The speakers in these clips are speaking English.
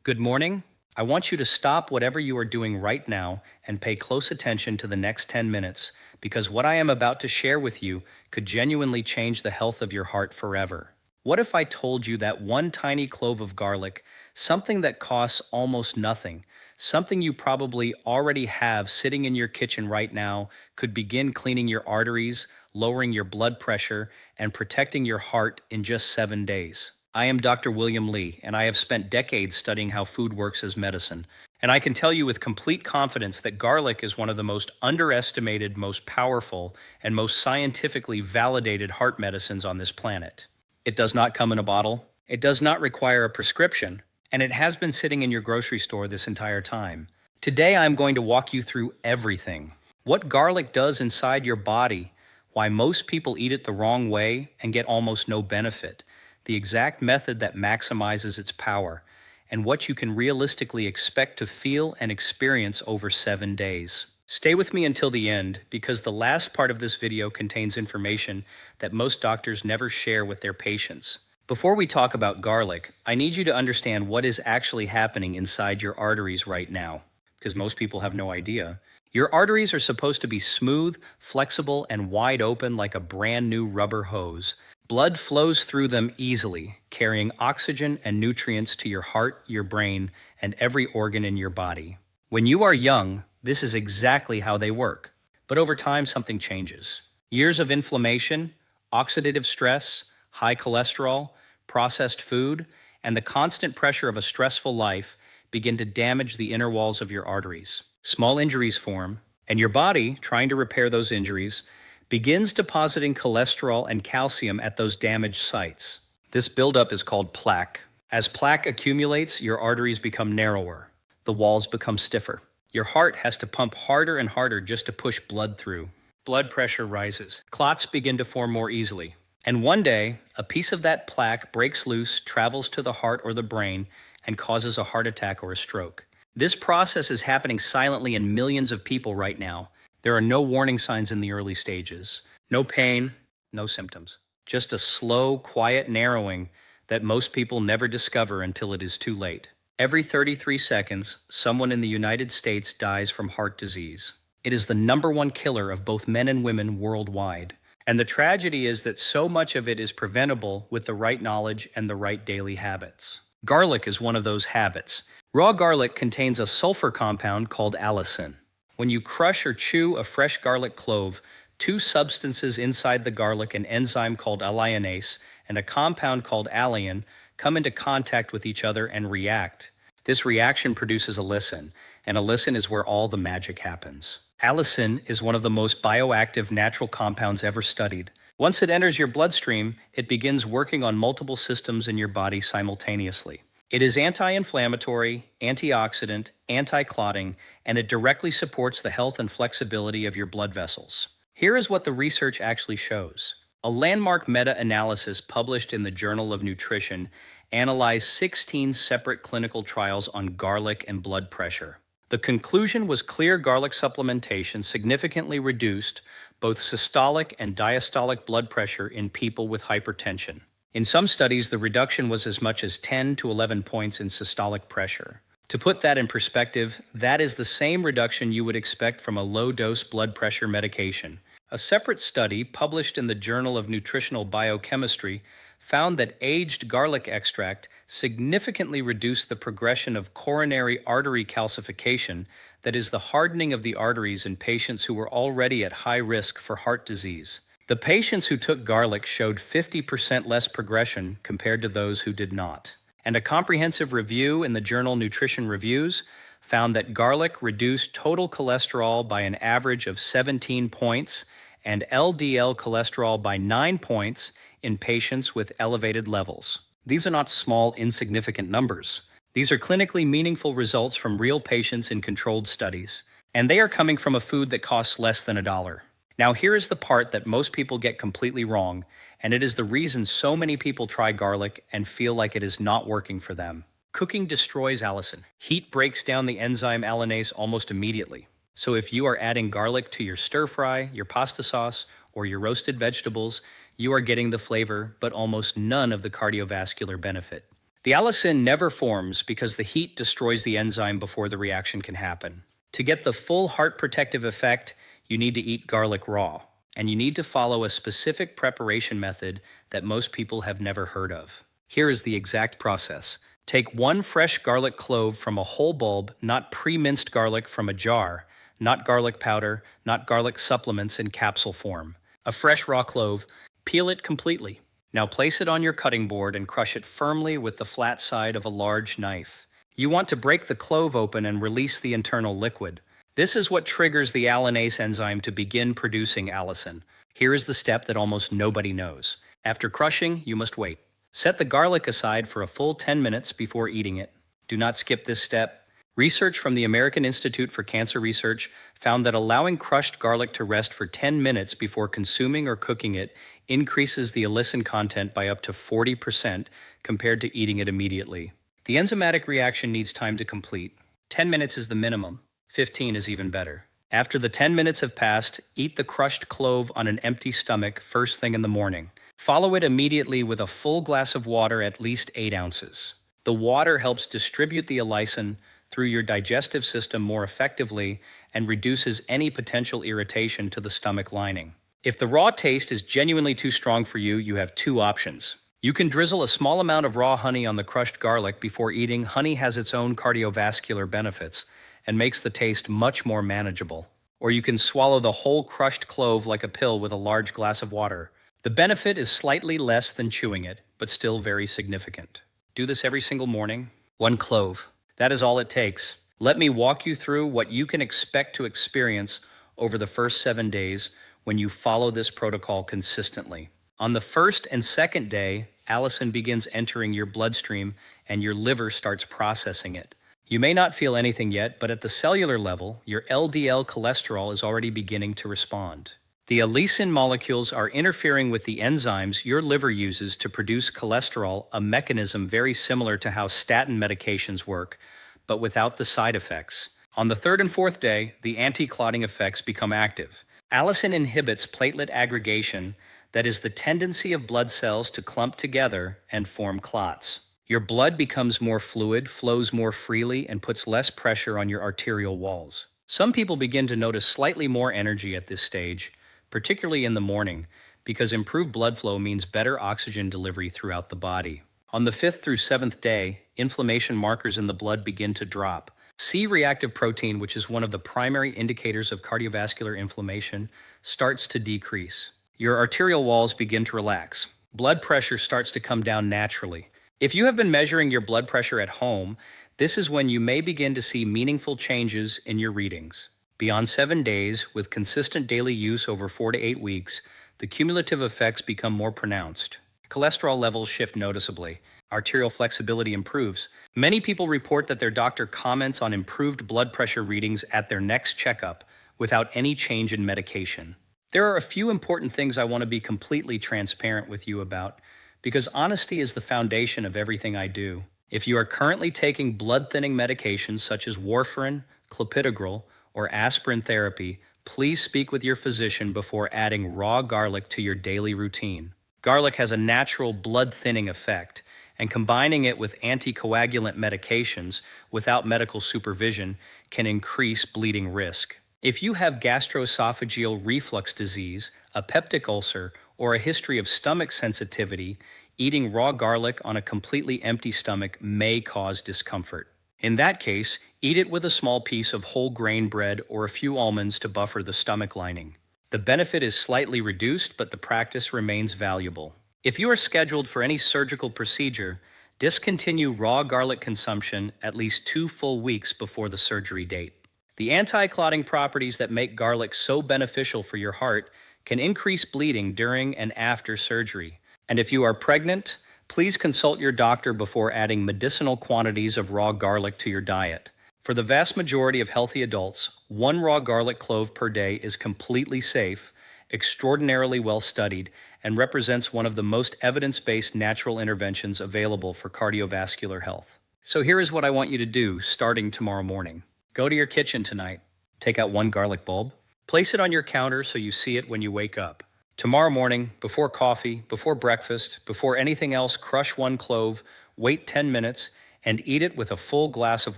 Good morning. I want you to stop whatever you are doing right now and pay close attention to the next 10 minutes because what I am about to share with you could genuinely change the health of your heart forever. What if I told you that one tiny clove of garlic, something that costs almost nothing, something you probably already have sitting in your kitchen right now, could begin cleaning your arteries, lowering your blood pressure, and protecting your heart in just 7 days? I am Dr. William Lee, and I have spent decades studying how food works as medicine. And I can tell you with complete confidence that garlic is one of the most underestimated, most powerful, and most scientifically validated heart medicines on this planet. It does not come in a bottle, it does not require a prescription, and it has been sitting in your grocery store this entire time. Today, I'm going to walk you through everything. What garlic does inside your body, why most people eat it the wrong way and get almost no benefit, the exact method that maximizes its power, and what you can realistically expect to feel and experience over 7 days. Stay with me until the end, because the last part of this video contains information that most doctors never share with their patients. Before we talk about garlic, I need you to understand what is actually happening inside your arteries right now, because most people have no idea. Your arteries are supposed to be smooth, flexible, and wide open like a brand new rubber hose. Blood flows through them easily, carrying oxygen and nutrients to your heart, your brain, and every organ in your body. When you are young, this is exactly how they work. But over time, something changes. Years of inflammation, oxidative stress, high cholesterol, processed food, and the constant pressure of a stressful life begin to damage the inner walls of your arteries. Small injuries form, and your body, trying to repair those injuries, begins depositing cholesterol and calcium at those damaged sites. This buildup is called plaque. As plaque accumulates, your arteries become narrower. The walls become stiffer. Your heart has to pump harder and harder just to push blood through. Blood pressure rises. Clots begin to form more easily. And one day, a piece of that plaque breaks loose, travels to the heart or the brain, and causes a heart attack or a stroke. This process is happening silently in millions of people right now. There are no warning signs in the early stages. No pain, no symptoms. Just a slow, quiet narrowing that most people never discover until it is too late. Every 33 seconds, someone in the United States dies from heart disease. It is the #1 killer of both men and women worldwide. And the tragedy is that so much of it is preventable with the right knowledge and the right daily habits. Garlic is one of those habits. Raw garlic contains a sulfur compound called allicin. When you crush or chew a fresh garlic clove, two substances inside the garlic, an enzyme called alliinase and a compound called alliin, come into contact with each other and react. This reaction produces allicin, and allicin is where all the magic happens. Allicin is one of the most bioactive natural compounds ever studied. Once it enters your bloodstream, it begins working on multiple systems in your body simultaneously. It is anti-inflammatory, antioxidant, anti-clotting, and it directly supports the health and flexibility of your blood vessels. Here is what the research actually shows. A landmark meta-analysis published in the Journal of Nutrition analyzed 16 separate clinical trials on garlic and blood pressure. The conclusion was clear: garlic supplementation significantly reduced both systolic and diastolic blood pressure in people with hypertension. In some studies, the reduction was as much as 10 to 11 points in systolic pressure. To put that in perspective, that is the same reduction you would expect from a low-dose blood pressure medication. A separate study published in the Journal of Nutritional Biochemistry found that aged garlic extract significantly reduced the progression of coronary artery calcification, that is, the hardening of the arteries in patients who were already at high risk for heart disease. The patients who took garlic showed 50% less progression compared to those who did not. And a comprehensive review in the journal Nutrition Reviews found that garlic reduced total cholesterol by an average of 17 points and LDL cholesterol by 9 points in patients with elevated levels. These are not small, insignificant numbers. These are clinically meaningful results from real patients in controlled studies, and they are coming from a food that costs less than $1. Now, here is the part that most people get completely wrong, and it is the reason so many people try garlic and feel like it is not working for them. Cooking destroys allicin. Heat breaks down the enzyme alliinase almost immediately. So if you are adding garlic to your stir fry, your pasta sauce, or your roasted vegetables, you are getting the flavor, but almost none of the cardiovascular benefit. The allicin never forms because the heat destroys the enzyme before the reaction can happen. To get the full heart protective effect, you need to eat garlic raw, and you need to follow a specific preparation method that most people have never heard of. Here is the exact process. Take 1 fresh garlic clove from a whole bulb, not pre-minced garlic from a jar, not garlic powder, not garlic supplements in capsule form. A fresh raw clove, peel it completely. Now place it on your cutting board and crush it firmly with the flat side of a large knife. You want to break the clove open and release the internal liquid. This is what triggers the allinase enzyme to begin producing allicin. Here is the step that almost nobody knows. After crushing, you must wait. Set the garlic aside for a full 10 minutes before eating it. Do not skip this step. Research from the American Institute for Cancer Research found that allowing crushed garlic to rest for 10 minutes before consuming or cooking it increases the allicin content by up to 40% compared to eating it immediately. The enzymatic reaction needs time to complete. 10 minutes is the minimum. 15 is even better. After the 10 minutes have passed, eat the crushed clove on an empty stomach first thing in the morning. Follow it immediately with a full glass of water, at least 8 ounces. The water helps distribute the allicin through your digestive system more effectively and reduces any potential irritation to the stomach lining. If the raw taste is genuinely too strong for you, you have 2 options. You can drizzle a small amount of raw honey on the crushed garlic before eating. Honey has its own cardiovascular benefits and makes the taste much more manageable. Or you can swallow the whole crushed clove like a pill with a large glass of water. The benefit is slightly less than chewing it, but still very significant. Do this every single morning. 1 clove. That is all it takes. Let me walk you through what you can expect to experience over the first 7 days when you follow this protocol consistently. On the first and second day, allicin begins entering your bloodstream and your liver starts processing it. You may not feel anything yet, but at the cellular level, your LDL cholesterol is already beginning to respond. The allicin molecules are interfering with the enzymes your liver uses to produce cholesterol, a mechanism very similar to how statin medications work, but without the side effects. On the 3rd and 4th day, the anti-clotting effects become active. Allicin inhibits platelet aggregation, that is the tendency of blood cells to clump together and form clots. Your blood becomes more fluid, flows more freely, and puts less pressure on your arterial walls. Some people begin to notice slightly more energy at this stage, particularly in the morning, because improved blood flow means better oxygen delivery throughout the body. On the 5th through 7th day, inflammation markers in the blood begin to drop. C-reactive protein, which is one of the primary indicators of cardiovascular inflammation, starts to decrease. Your arterial walls begin to relax. Blood pressure starts to come down naturally. If you have been measuring your blood pressure at home, this is when you may begin to see meaningful changes in your readings. Beyond 7 days, with consistent daily use over 4 to 8 weeks, the cumulative effects become more pronounced. Cholesterol levels shift noticeably. Arterial flexibility improves. Many people report that their doctor comments on improved blood pressure readings at their next checkup without any change in medication. There are a few important things I want to be completely transparent with you about, because honesty is the foundation of everything I do. If you are currently taking blood-thinning medications such as warfarin, clopidogrel, or aspirin therapy, please speak with your physician before adding raw garlic to your daily routine. Garlic has a natural blood-thinning effect, and combining it with anticoagulant medications without medical supervision can increase bleeding risk. If you have gastroesophageal reflux disease, a peptic ulcer, or a history of stomach sensitivity, eating raw garlic on a completely empty stomach may cause discomfort. In that case, eat it with a small piece of whole grain bread or a few almonds to buffer the stomach lining. The benefit is slightly reduced, but the practice remains valuable. If you are scheduled for any surgical procedure, discontinue raw garlic consumption at least 2 full weeks before the surgery date. The anti-clotting properties that make garlic so beneficial for your heart can increase bleeding during and after surgery. And if you are pregnant, please consult your doctor before adding medicinal quantities of raw garlic to your diet. For the vast majority of healthy adults, 1 raw garlic clove per day is completely safe, extraordinarily well studied, and represents one of the most evidence-based natural interventions available for cardiovascular health. So here is what I want you to do starting tomorrow morning. Go to your kitchen tonight, take out 1 garlic bulb, place it on your counter so you see it when you wake up. Tomorrow morning, before coffee, before breakfast, before anything else, crush 1 clove wait 10 minutes, and eat it with a full glass of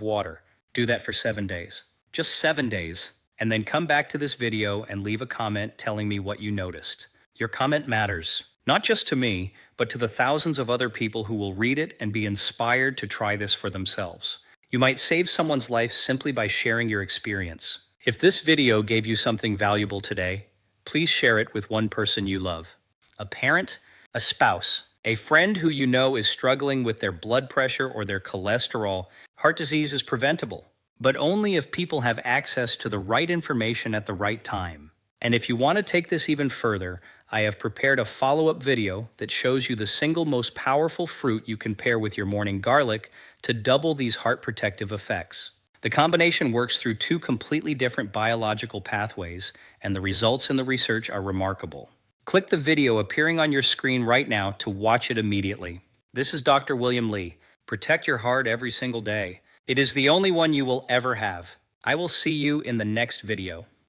water. Do that for 7 days. Just 7 days. And then come back to this video and leave a comment telling me what you noticed. Your comment matters, not just to me, but to the thousands of other people who will read it and be inspired to try this for themselves. You might save someone's life simply by sharing your experience. If this video gave you something valuable today, please share it with one person you love. A parent, a spouse, a friend who you know is struggling with their blood pressure or their cholesterol. Heart disease is preventable, but only if people have access to the right information at the right time. And if you want to take this even further, I have prepared a follow-up video that shows you the single most powerful fruit you can pair with your morning garlic to double these heart protective effects. The combination works through 2 completely different biological pathways, and the results in the research are remarkable. Click the video appearing on your screen right now to watch it immediately. This is Dr. William Lee. Protect your heart every single day. It is the only one you will ever have. I will see you in the next video.